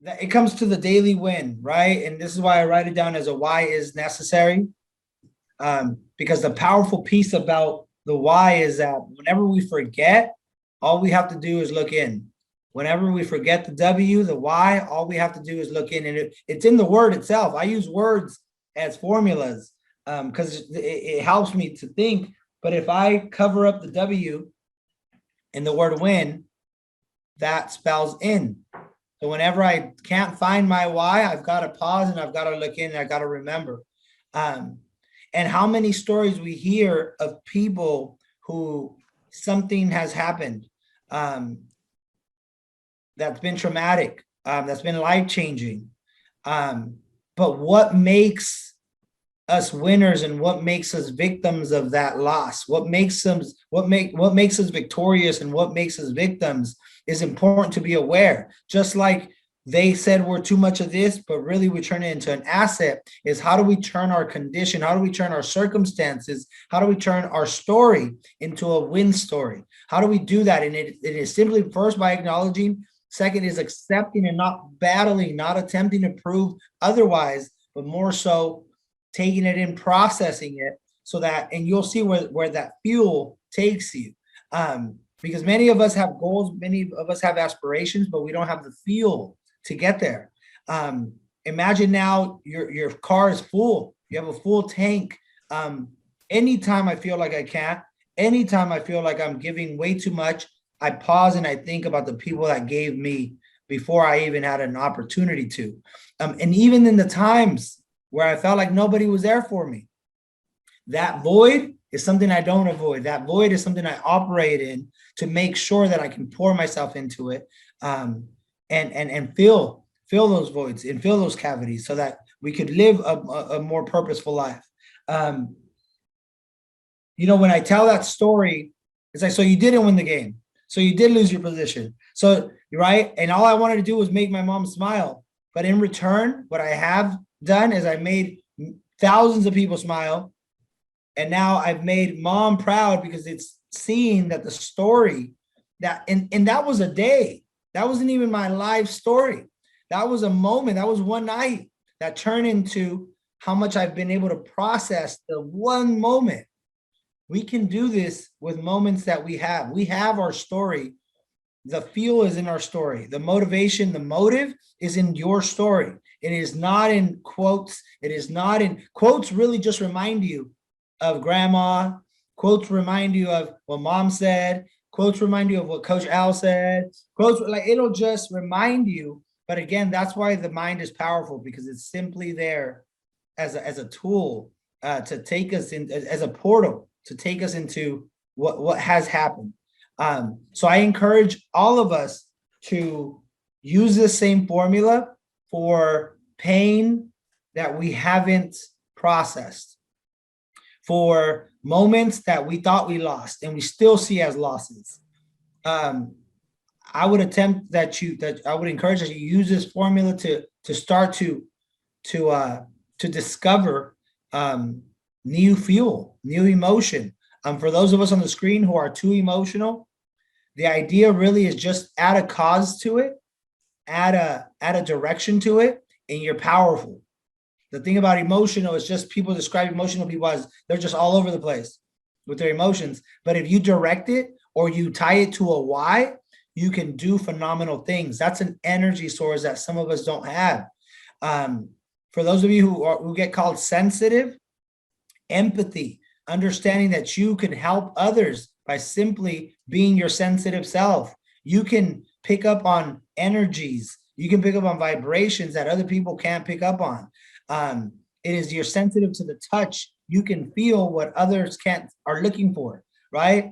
it comes to the daily win, right? And this is why I write it down as a why is necessary. Because the powerful piece about the why is that whenever we forget, all we have to do is look in. Whenever we forget the W, the why, all we have to do is look in, and it's in the word itself. I use words as formulas because it helps me to think. But if I cover up the W in the word win, that spells in. So whenever I can't find my why, I've got to pause and I've got to look in and I've got to remember. And how many stories we hear of people who something has happened that's been traumatic, that's been life-changing. But what makes us winners and what makes us victims of that loss, what makes us victorious and what makes us victims is important to be aware. Just like they said we're too much of this, but really we turn it into an asset, is how do we turn our condition? How do we turn our circumstances? How do we turn our story into a win story? How do we do that? And it is simply first by acknowledging, second is accepting and not battling, not attempting to prove otherwise, but more so taking it in, processing it so that, and you'll see where that fuel takes you. Because many of us have goals, many of us have aspirations, but we don't have the fuel to get there. Imagine now your car is full. You have a full tank. Anytime I feel like I can't, anytime I feel like I'm giving way too much, I pause and I think about the people that gave me before I even had an opportunity to. And even in the times where I felt like nobody was there for me, that void is something I don't avoid. That void is something I operate in to make sure that I can pour myself into it and fill those voids and fill those cavities so that we could live a more purposeful life. You know, when I tell that story, it's like, so you didn't win the game. So you did lose your position. So, right? And all I wanted to do was make my mom smile. But in return, what I have done is I made thousands of people smile. And now I've made mom proud because it's seeing that the story that, and that was a day. That wasn't even my life story. That was a moment. That was one night that turned into how much I've been able to process the one moment. We can do this with moments that we have. We have our story. The fuel is in our story. The motivation, the motive is in your story. It is not in quotes. It is not in quotes. Really just remind you of grandma. Quotes remind you of what mom said. Quotes remind you of what Coach Al said. Quotes, like, it'll just remind you. But again, that's why the mind is powerful, because it's simply there as a tool to take us in, as a portal to take us into what has happened. So I encourage all of us to use the same formula for pain that we haven't processed, for moments that we thought we lost and we still see as losses. I would attempt that I would encourage that you use this formula to start to discover new fuel, new emotion. For those of us on the screen who are too emotional, the idea really is just add a cause to it, add a direction to it, and you're powerful. The thing about emotional is just people describe emotional people as they're just all over the place with their emotions. But if you direct it or you tie it to a why, you can do phenomenal things. That's an energy source that some of us don't have. For those of you who get called sensitive, empathy, understanding that you can help others by simply being your sensitive self. You can pick up on energies. You can pick up on vibrations that other people can't pick up on. It is you're sensitive to the touch. You can feel what others are looking for, right?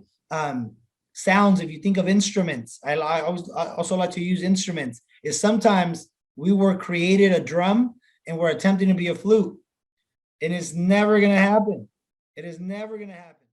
Sounds, if you think of instruments, I also like to use instruments, is sometimes we were created a drum and we're attempting to be a flute. And it's never going to happen. It is never going to happen.